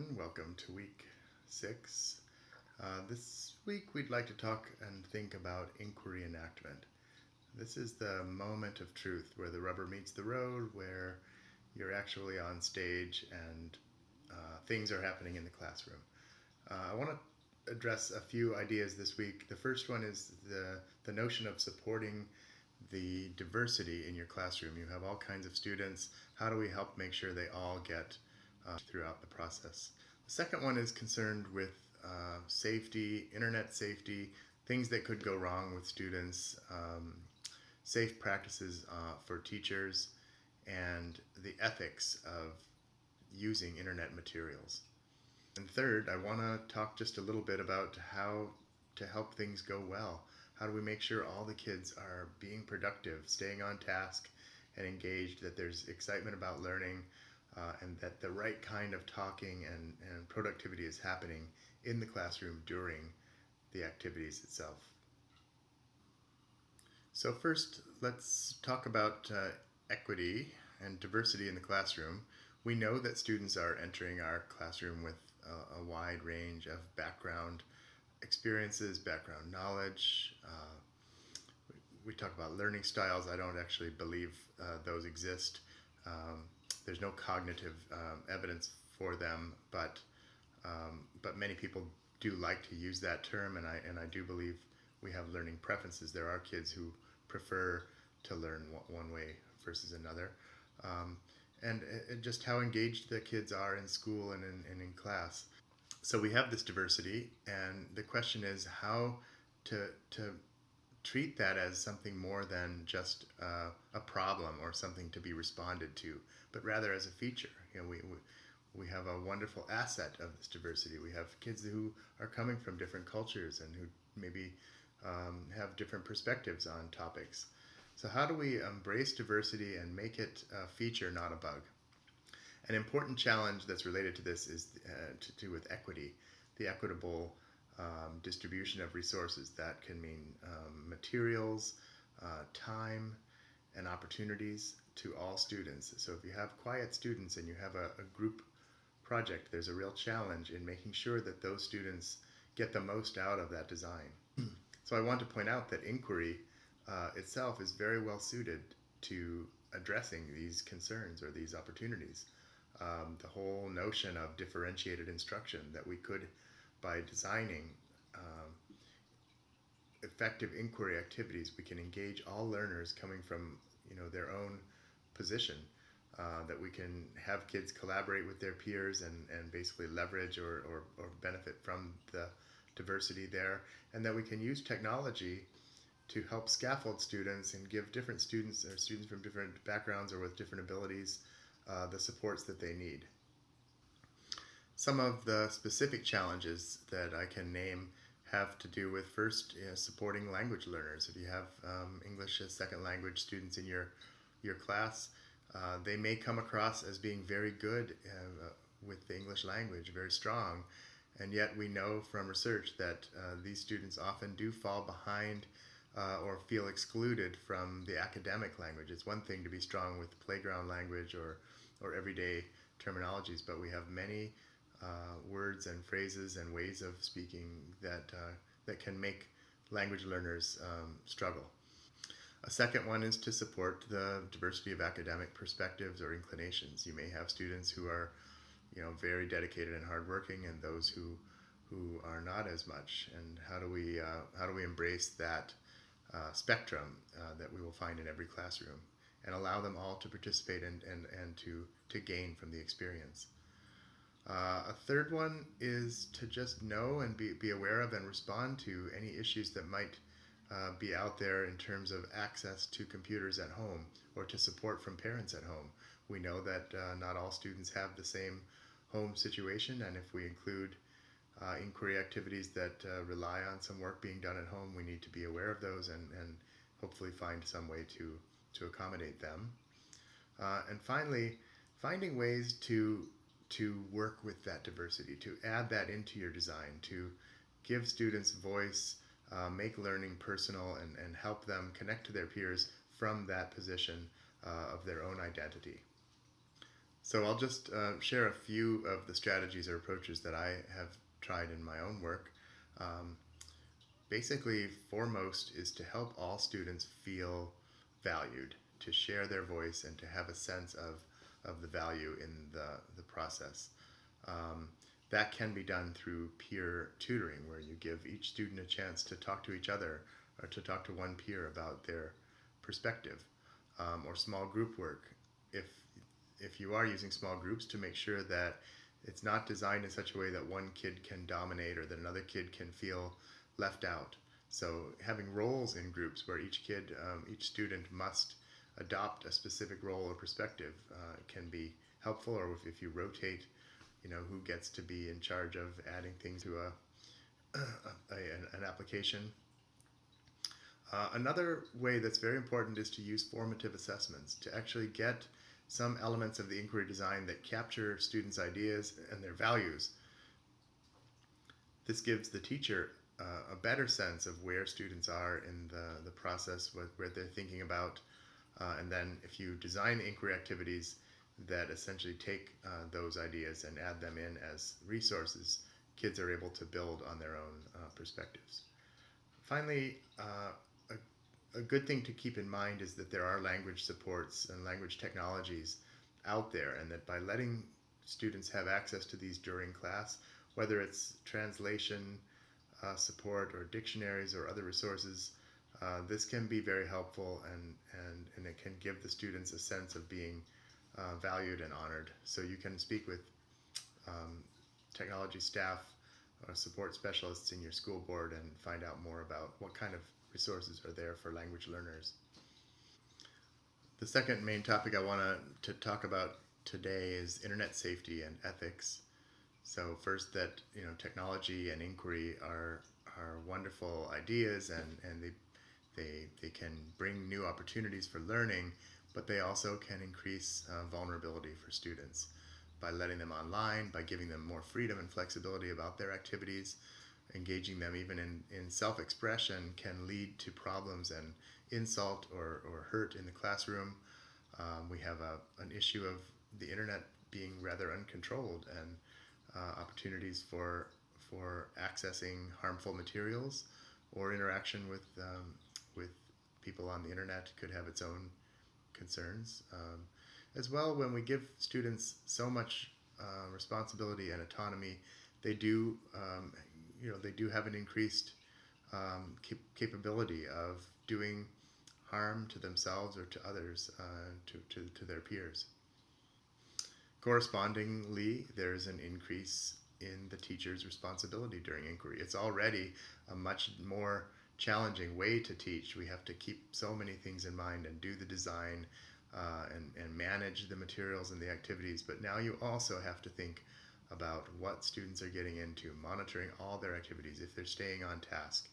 everyone. Welcome to week 6. This week we'd like to talk and think about inquiry enactment. This is the moment of truth where the rubber meets the road, where you're actually on stage and things are happening in the classroom. I want to address a few ideas this week. The first one is the notion of supporting the diversity in your classroom. You have all kinds of students. How do we help make sure they all get throughout the process? The second one is concerned with safety, internet safety, things that could go wrong with students, safe practices for teachers, and the ethics of using internet materials. And third, I want to talk just a little bit about how to help things go well. How do we make sure all the kids are being productive, staying on task and engaged, that there's excitement about learning, and that the right kind of talking and productivity is happening in the classroom during the activities itself. So first, let's talk about equity and diversity in the classroom. We know that students are entering our classroom with a wide range of background experiences, background knowledge. We talk about learning styles. I don't actually believe those exist. There's no cognitive evidence for them, but many people do like to use that term, and I do believe we have learning preferences. There are kids who prefer to learn one way versus another, and just how engaged the kids are in school and in class. So we have this diversity, and the question is how to treat that as something more than just a problem or something to be responded to, but rather as a feature. You know, we have a wonderful asset of this diversity. We have kids who are coming from different cultures and who maybe have different perspectives on topics. So how do we embrace diversity and make it a feature, not a bug? An important challenge that's related to this is to do with equity, the equitable distribution of resources. That can mean materials, time, and opportunities to all students. So if you have quiet students and you have a group project, there's a real challenge in making sure that those students get the most out of that design. So I want to point out that inquiry itself is very well suited to addressing these concerns or these opportunities. The whole notion of differentiated instruction, that we could, by designing effective inquiry activities, we can engage all learners coming from their own position, that we can have kids collaborate with their peers and basically leverage or benefit from the diversity there, and that we can use technology to help scaffold students and give different students or students from different backgrounds or with different abilities the supports that they need. Some of the specific challenges that I can name have to do with, first, supporting language learners. If you have English as second language students in your class, they may come across as being very good with the English language, very strong, and yet we know from research that these students often do fall behind or feel excluded from the academic language. It's one thing to be strong with playground language or everyday terminologies, but we have many words and phrases and ways of speaking that can make language learners struggle. A second one is to support the diversity of academic perspectives or inclinations. You may have students who are very dedicated and hardworking, and those who are not as much. And how do we embrace that spectrum that we will find in every classroom, and allow them all to participate and to gain from the experience. A third one is to just know and be aware of and respond to any issues that might be out there in terms of access to computers at home or to support from parents at home. We know that not all students have the same home situation, and if we include inquiry activities that rely on some work being done at home, we need to be aware of those and hopefully find some way to accommodate them. And finally, finding ways to work with that diversity, to add that into your design, to give students voice, make learning personal, and help them connect to their peers from that position of their own identity. So I'll just share a few of the strategies or approaches that I have tried in my own work. Um, Basically, foremost is to help all students feel valued, to share their voice, and to have a sense of the value in the process. Um, that can be done through peer tutoring, where you give each student a chance to talk to each other or to talk to one peer about their perspective, or small group work. If if you are using small groups, to make sure that it's not designed in such a way that one kid can dominate or that another kid can feel left out. So having roles in groups where each student must adopt a specific role or perspective can be helpful. Or if you rotate, who gets to be in charge of adding things to an application. Another way that's very important is to use formative assessments to actually get some elements of the inquiry design that capture students' ideas and their values. This gives the teacher a better sense of where students are in the process, where they're thinking about. And then if you design inquiry activities that essentially take those ideas and add them in as resources, kids are able to build on their own perspectives. Finally, a good thing to keep in mind is that there are language supports and language technologies out there, and that by letting students have access to these during class, whether it's translation support or dictionaries or other resources, this can be very helpful, and it can give the students a sense of being valued and honored. So you can speak with technology staff or support specialists in your school board and find out more about what kind of resources are there for language learners. The second main topic I want to talk about today is internet safety and ethics. So first, that technology and inquiry are wonderful ideas, and they can bring new opportunities for learning, but they also can increase vulnerability for students by letting them online, by giving them more freedom and flexibility about their activities. Engaging them even in self-expression can lead to problems and insult or hurt in the classroom. We have an issue of the internet being rather uncontrolled, and opportunities for accessing harmful materials or interaction with people on the internet could have its own concerns. As well, when we give students so much responsibility and autonomy, they do they do have an increased capability of doing harm to themselves or to others, to their peers. Correspondingly, there's an increase in the teacher's responsibility during inquiry. It's already a much more challenging way to teach. We have to keep so many things in mind and do the design and manage the materials and the activities, but now you also have to think about what students are getting into, monitoring all their activities, if they're staying on task,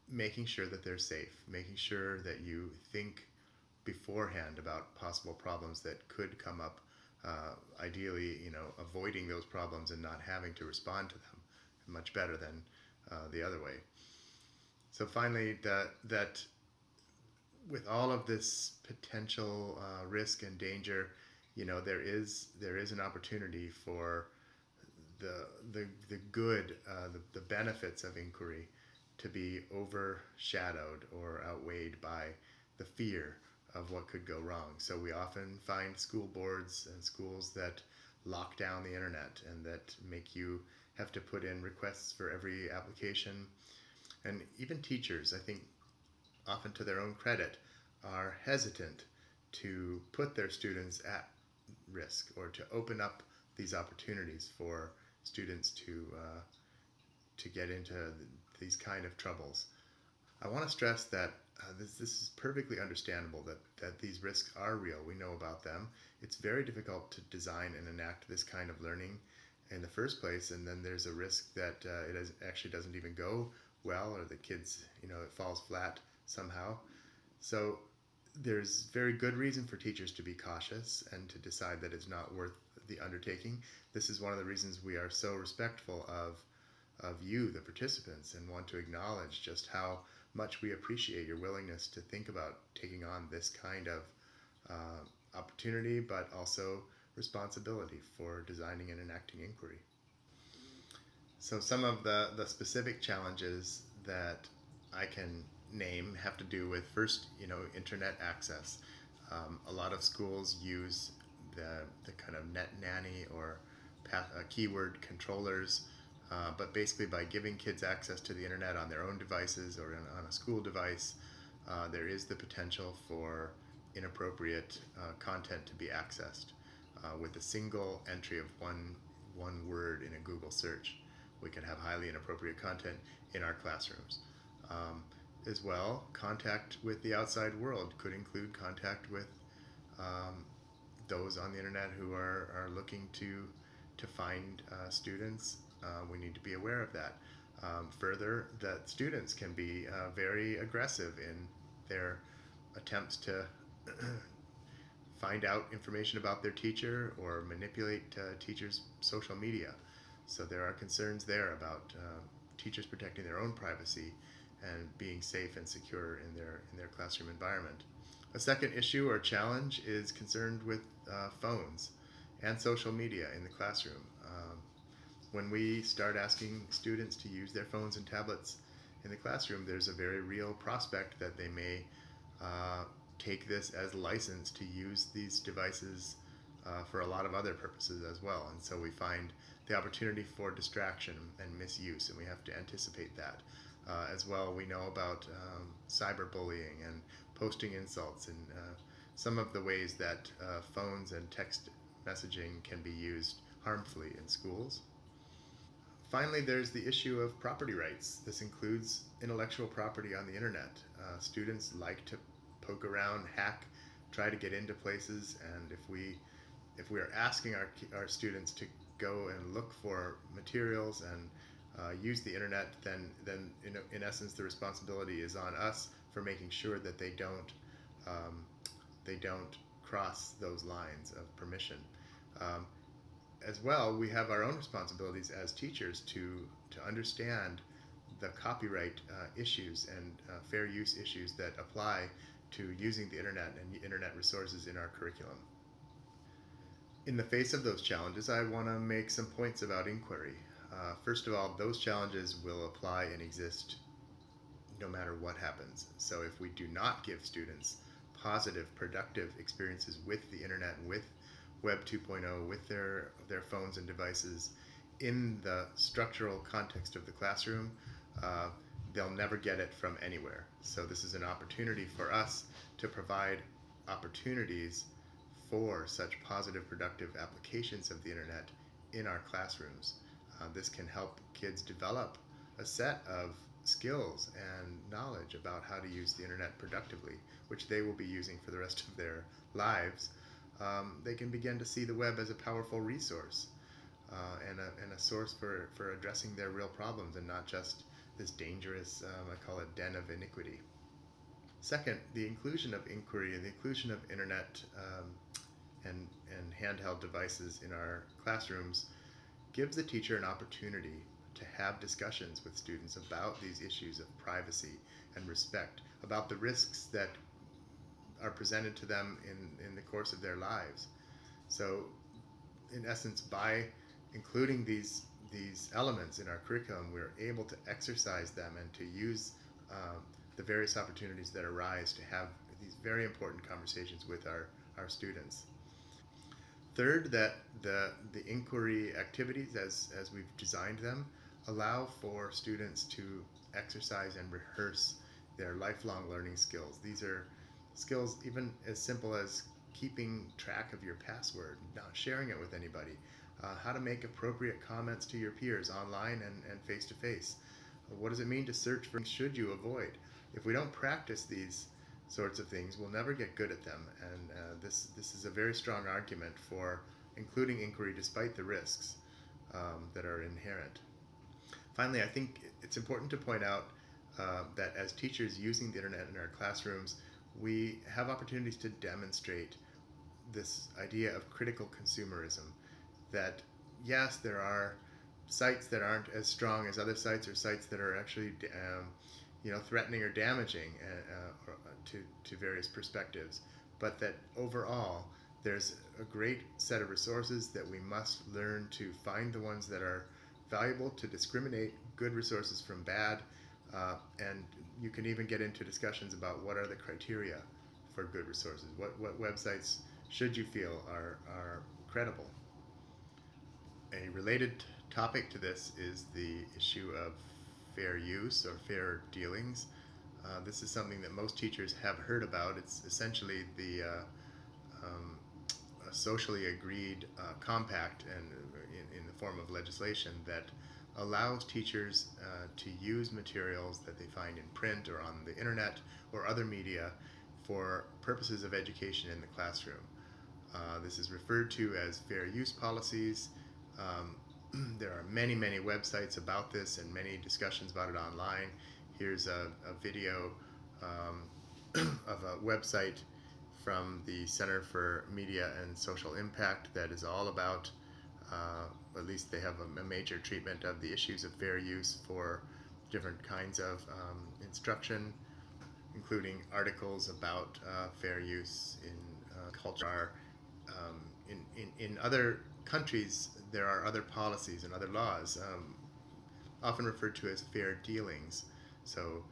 making sure that they're safe, making sure that you think beforehand about possible problems that could come up, ideally, avoiding those problems and not having to respond to them, much better than the other way. So finally, that with all of this potential risk and danger, there is an opportunity for the good, the benefits of inquiry to be overshadowed or outweighed by the fear of what could go wrong. So we often find school boards and schools that lock down the internet and that make you have to put in requests for every application. And even teachers, I think, often to their own credit, are hesitant to put their students at risk or to open up these opportunities for students to get into these kind of troubles. I want to stress that this is perfectly understandable, that these risks are real. We know about them. It's very difficult to design and enact this kind of learning in the first place, and then there's a risk that actually doesn't even go well, or the kids, it falls flat somehow. So there's very good reason for teachers to be cautious and to decide that it's not worth the undertaking. This is one of the reasons we are so respectful of you, the participants, and want to acknowledge just how much we appreciate your willingness to think about taking on this kind of opportunity, but also responsibility for designing and enacting inquiry. So some of the specific challenges that I can name have to do with, first, internet access. A lot of schools use the kind of net nanny or keyword controllers, but basically by giving kids access to the internet on their own devices or on a school device, there is the potential for inappropriate content to be accessed with a single entry of one word in a Google search. We can have highly inappropriate content in our classrooms. As well, contact with the outside world could include contact with those on the internet who are looking to find students. We need to be aware of that. Further, that students can be very aggressive in their attempts to find out information about their teacher or manipulate teachers' social media. So there are concerns there about teachers protecting their own privacy and being safe and secure in their classroom environment. A second issue or challenge is concerned with phones and social media in the classroom. When we start asking students to use their phones and tablets in the classroom, there's a very real prospect that they may take this as license to use these devices for a lot of other purposes as well. And so we find the opportunity for distraction and misuse, and we have to anticipate that. As well, we know about cyberbullying and posting insults and some of the ways that phones and text messaging can be used harmfully in schools. Finally, there's the issue of property rights. This includes intellectual property on the internet. Students like to poke around, hack, try to get into places, and if we are asking our students to go and look for materials and use the internet, then in essence the responsibility is on us for making sure that they don't cross those lines of permission. As well, we have our own responsibilities as teachers to understand the copyright issues and fair use issues that apply to using the internet and internet resources in our curriculum. In the face of those challenges, I want to make some points about inquiry. First of all, those challenges will apply and exist no matter what happens. So if we do not give students positive, productive experiences with the internet, with Web 2.0, with their phones and devices in the structural context of the classroom, they'll never get it from anywhere. So this is an opportunity for us to provide opportunities for such positive, productive applications of the internet in our classrooms. This can help kids develop a set of skills and knowledge about how to use the internet productively, which they will be using for the rest of their lives. They can begin to see the web as a powerful resource and a source for addressing their real problems, and not just this dangerous, I call it, den of iniquity. Second, the inclusion of inquiry and the inclusion of internet and handheld devices in our classrooms gives the teacher an opportunity to have discussions with students about these issues of privacy and respect, about the risks that are presented to them in the course of their lives. So, in essence, by including these elements in our curriculum, we're able to exercise them and to use the various opportunities that arise to have these very important conversations with our students. Third, that the inquiry activities, as we've designed them, allow for students to exercise and rehearse their lifelong learning skills. These are skills even as simple as keeping track of your password, not sharing it with anybody, how to make appropriate comments to your peers online and face-to-face. What does it mean to search for things should you avoid? If we don't practice these sorts of things, we'll never get good at them, and this is a very strong argument for including inquiry despite the risks that are inherent. Finally, I think it's important to point out that as teachers using the internet in our classrooms, we have opportunities to demonstrate this idea of critical consumerism, that yes, there are sites that aren't as strong as other sites, or sites that are actually threatening or damaging to various perspectives. but that overall there's a great set of resources that we must learn to find the ones that are valuable, to discriminate good resources from bad, and you can even get into discussions about what are the criteria for good resources. What websites should you feel are credible? A related topic to this is the issue of fair use or fair dealings. This is something that most teachers have heard about. It's essentially um, a socially agreed compact and in the form of legislation that allows teachers to use materials that they find in print or on the internet or other media for purposes of education in the classroom. This is referred to as fair use policies. There are many websites about this and many discussions about it online. Here's a video of a website from the Center for Media and Social Impact that is all about, at least they have a major treatment of the issues of fair use for different kinds of instruction, including articles about fair use in culture. In other countries, there are other policies and other laws, often referred to as fair dealings. So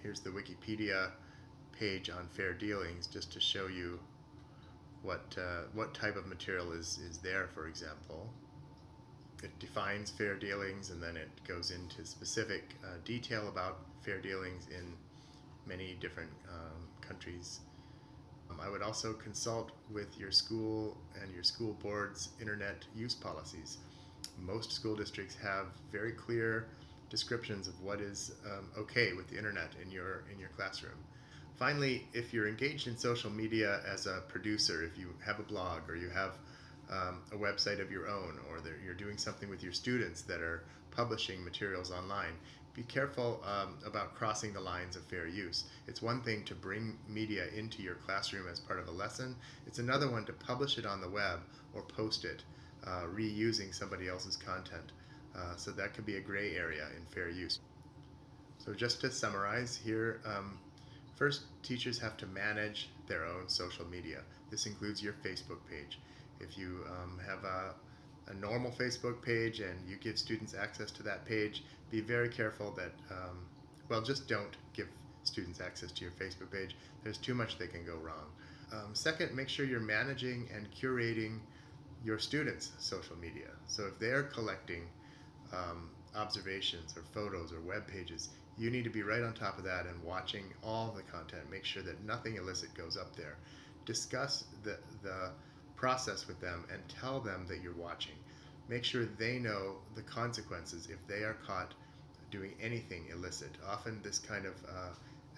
here's the Wikipedia page on fair dealings, just to show you what type of material is there, for example. It defines fair dealings, and then it goes into specific detail about fair dealings in many different countries. I would also consult with your school and your school board's internet use policies. Most school districts have very clear descriptions of what is okay with the internet in your classroom. Finally, if you're engaged in social media as a producer, if you have a blog or you have a website of your own, or that you're doing something with your students that are publishing materials online, be careful about crossing the lines of fair use. It's one thing to bring media into your classroom as part of a lesson. It's another one to publish it on the web or post it, reusing somebody else's content. So that could be a gray area in fair use. So just to summarize here, first, teachers have to manage their own social media. This includes your Facebook page. If you have a normal Facebook page and you give students access to that page, be very careful that, well, just don't give students access to your Facebook page. There's too much that can go wrong. Second, make sure you're managing and curating your students' social media. So if they're collecting observations or photos or web pages, you need to be right on top of that and watching all the content. Make sure that nothing illicit goes up there. Discuss the process with them and tell them that you're watching. Make sure they know the consequences if they are caught doing anything illicit. Often this kind of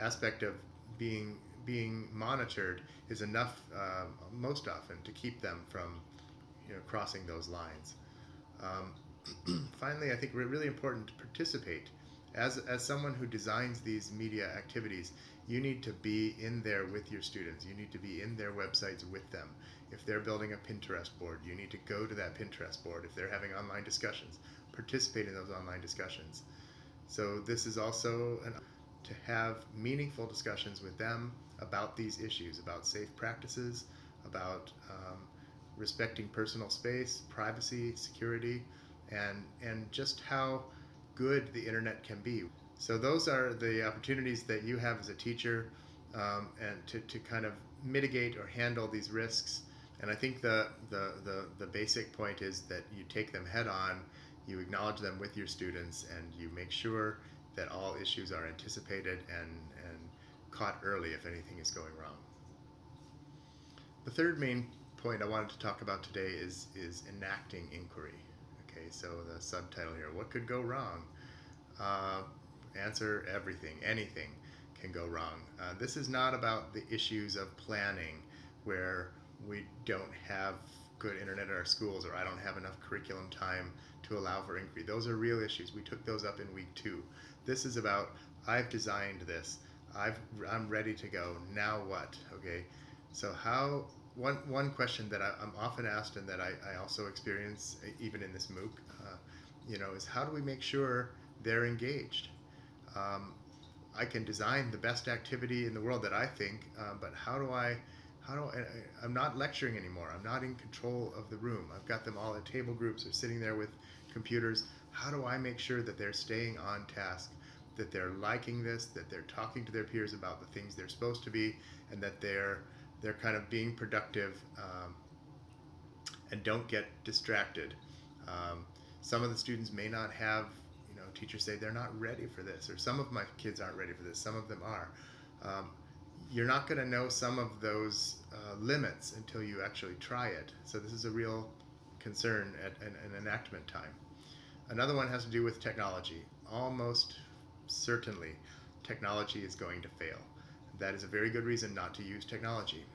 aspect of being monitored is enough, most often, to keep them from crossing those lines. Finally, I think it's really important to participate. As someone who designs these media activities, you need to be in there with your students. You need to be in their websites with them. If they're building a Pinterest board, you need to go to that Pinterest board. If they're having online discussions, participate in those online discussions. So this is also to have meaningful discussions with them about these issues, about safe practices, about respecting personal space, privacy, security, and just how good the internet can be. So those are the opportunities that you have as a teacher, and to kind of mitigate or handle these risks. And I think the basic point is that you take them head on, you acknowledge them with your students, and you make sure that all issues are anticipated and caught early if anything is going wrong. The third main point I wanted to talk about today is enacting inquiry. Okay, so the subtitle here, what could go wrong? Answer everything, anything can go wrong. This is not about the issues of planning where we don't have good internet at our schools, or I don't have enough curriculum time to allow for inquiry. Those are real issues. We took those up in week 2. This is about, I've designed this, I'm ready to go, now what? Okay, so how, one question that I'm often asked, and that I also experience even in this MOOC, is how do we make sure they're engaged? I can design the best activity in the world that I think, but I'm not lecturing anymore. I'm not in control of the room. I've got them all at table groups or sitting there with computers. How do I make sure that they're staying on task, that they're liking this, that they're talking to their peers about the things they're supposed to be, and that they're kind of being productive, and don't get distracted. Some of the students may not have, teachers say they're not ready for this, or some of my kids aren't ready for this, some of them are. Um, you're not going to know some of those limits until you actually try it. So this is a real concern at an enactment time. Another one has to do with technology. Almost certainly, technology is going to fail. That is a very good reason not to use technology.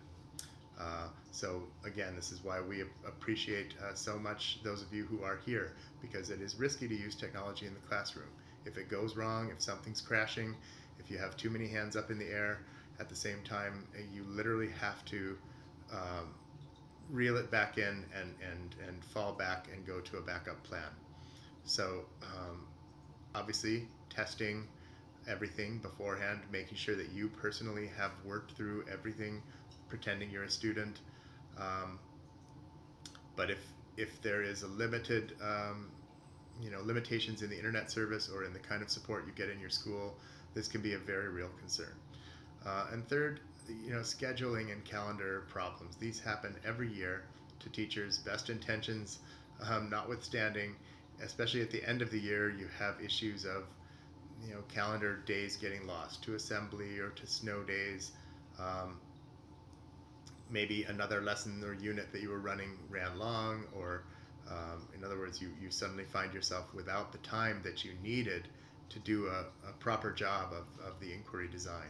So again, this is why we appreciate so much those of you who are here, because it is risky to use technology in the classroom. If it goes wrong, if something's crashing, if you have too many hands up in the air at the same time, you literally have to reel it back in and fall back and go to a backup plan. So obviously testing everything beforehand, making sure that you personally have worked through everything, pretending you're a student. But if there is a limited limitations in the internet service or in the kind of support you get in your school, this can be a very real concern. And third, scheduling and calendar problems. These happen every year to teachers, best intentions notwithstanding. Especially at the end of the year, you have issues of calendar days getting lost to assembly or to snow days. Maybe another lesson or unit that you were running ran long, or in other words, you suddenly find yourself without the time that you needed to do a proper job of the inquiry design.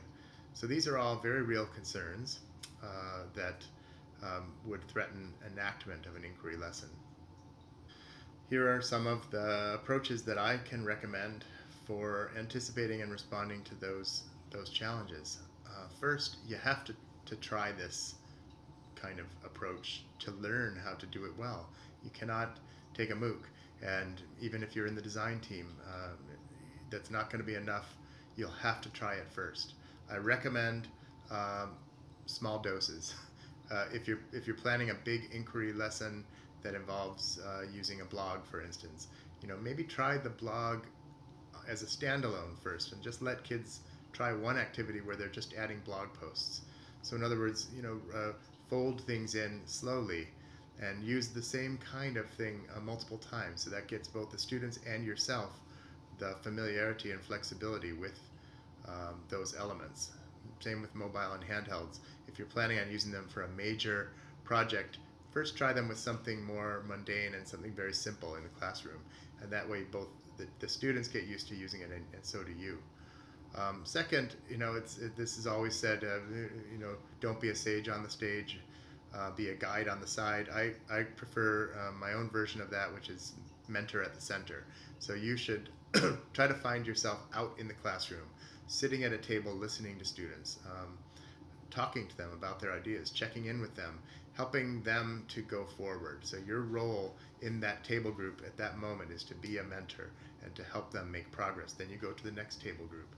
So these are all very real concerns that would threaten enactment of an inquiry lesson. Here are some of the approaches that I can recommend for anticipating and responding to those challenges. First, you have to try this kind of approach to learn how to do it well. You cannot take a MOOC, and even if you're in the design team, that's not going to be enough. You'll have to try it first. I recommend small doses. If you're planning a big inquiry lesson that involves using a blog, for instance, maybe try the blog as a standalone first, and just let kids try one activity where they're just adding blog posts. So in other words, fold things in slowly and use the same kind of thing multiple times, so that gets both the students and yourself the familiarity and flexibility with those elements. Same with mobile and handhelds. If you're planning on using them for a major project, first try them with something more mundane and something very simple in the classroom, and that way both the students get used to using it, and so do you. Second, this is always said, don't be a sage on the stage, be a guide on the side. I prefer my own version of that, which is mentor at the center. So you should try to find yourself out in the classroom, sitting at a table, listening to students, talking to them about their ideas, checking in with them, helping them to go forward. So your role in that table group at that moment is to be a mentor and to help them make progress. Then you go to the next table group.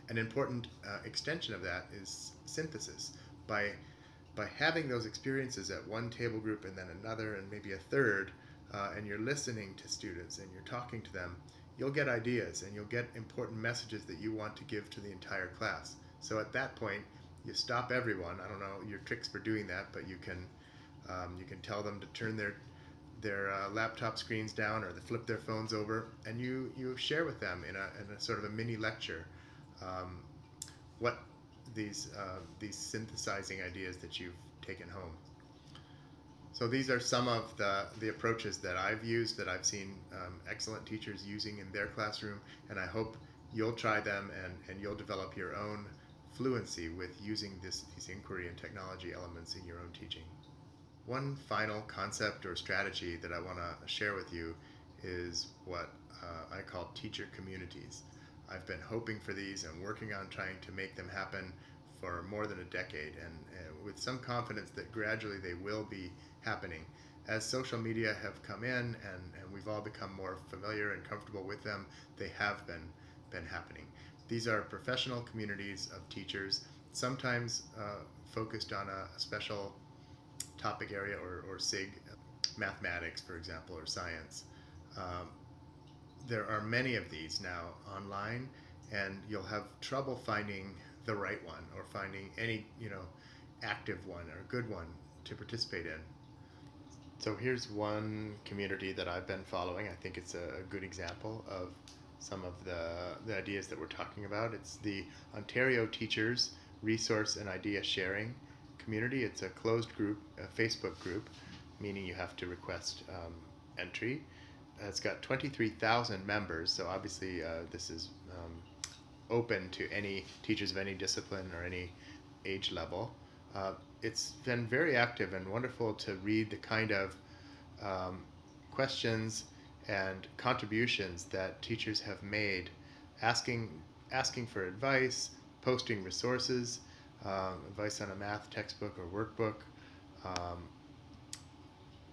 An important extension of that is synthesis. By having those experiences at one table group and then another and maybe a third, and you're listening to students and you're talking to them, you'll get ideas and you'll get important messages that you want to give to the entire class. So at that point, you stop everyone. I don't know your tricks for doing that, but you can tell them to turn their laptop screens down, or to flip their phones over, and you share with them in a sort of a mini lecture what these synthesizing ideas that you've taken home. So these are some of the approaches that I've used, that I've seen excellent teachers using in their classroom, and I hope you'll try them and you'll develop your own fluency with using these inquiry and technology elements in your own teaching. One final concept or strategy that I want to share with you is what I call teacher communities. I've been hoping for these and working on trying to make them happen for more than a decade, and with some confidence that gradually they will be happening. As social media have come in and we've all become more familiar and comfortable with them, they have been happening. These are professional communities of teachers, sometimes focused on a special topic area or SIG, mathematics, for example, or science. Um, there are many of these now online, and you'll have trouble finding the right one or finding any, active one or good one to participate in. So here's one community that I've been following. I think it's a good example of some of the ideas that we're talking about. It's the Ontario Teachers Resource and Idea Sharing Community. It's a closed group, a Facebook group, meaning you have to request entry. It's got 23,000 members, so obviously this is open to any teachers of any discipline or any age level. It's been very active and wonderful to read the kind of questions and contributions that teachers have made, asking for advice, posting resources, advice on a math textbook or workbook.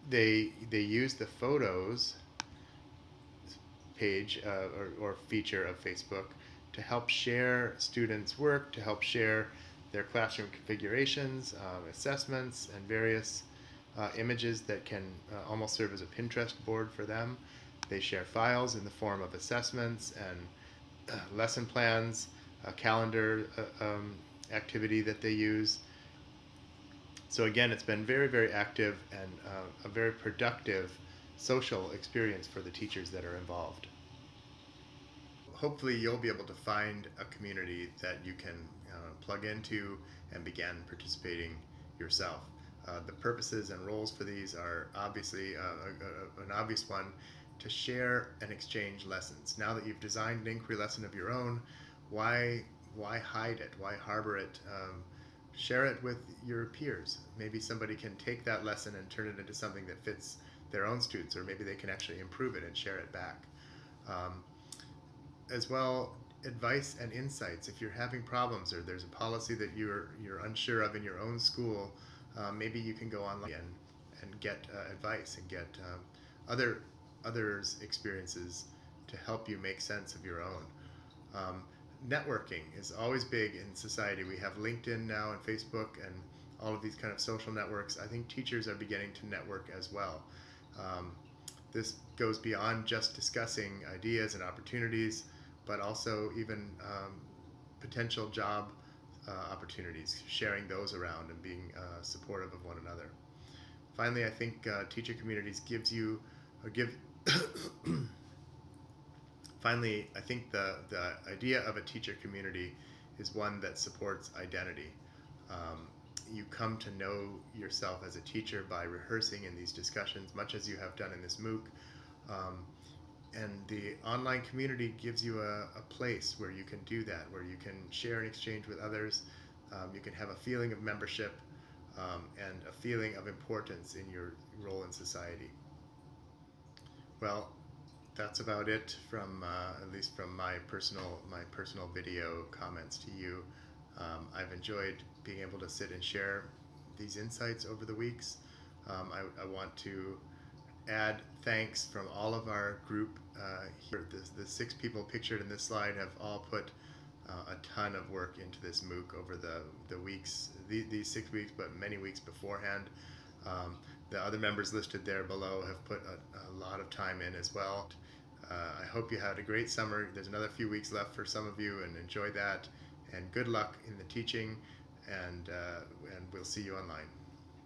They use the photos page or feature of Facebook to help share students' work, to help share their classroom configurations, assessments, and various images that can almost serve as a Pinterest board for them. They share files in the form of assessments and lesson plans, a calendar activity that they use. So again, it's been very, very active and a very productive social experience for the teachers that are involved. Hopefully you'll be able to find a community that you can plug into and begin participating yourself. The purposes and roles for these are obviously an obvious one: to share and exchange lessons. Now that you've designed an inquiry lesson of your own, why hide it? Why harbor it? Share it with your peers. Maybe somebody can take that lesson and turn it into something that fits their own students, or maybe they can actually improve it and share it back. As well, advice and insights. If you're having problems or there's a policy that you're unsure of in your own school, maybe you can go online and get advice and get others' experiences to help you make sense of your own. Networking is always big in society. We have LinkedIn now and Facebook and all of these kind of social networks. I think teachers are beginning to network as well. This goes beyond just discussing ideas and opportunities, but also even potential job opportunities, sharing those around and being supportive of one another. Finally, I think teacher communities Finally, I think the idea of a teacher community is one that supports identity. You come to know yourself as a teacher by rehearsing in these discussions, much as you have done in this MOOC. And the online community gives you a place where you can do that, where you can share and exchange with others. You can have a feeling of membership and a feeling of importance in your role in society. Well, that's about it from at least from my personal video comments to you. I've enjoyed being able to sit and share these insights over the weeks. I want to add thanks from all of our group here. The 6 people pictured in this slide have all put a ton of work into this MOOC over the weeks, these 6 weeks, but many weeks beforehand. The other members listed there below have put a lot of time in as well. I hope you had a great summer. There's another few weeks left for some of you, and enjoy that. And good luck in the teaching, and we'll see you online.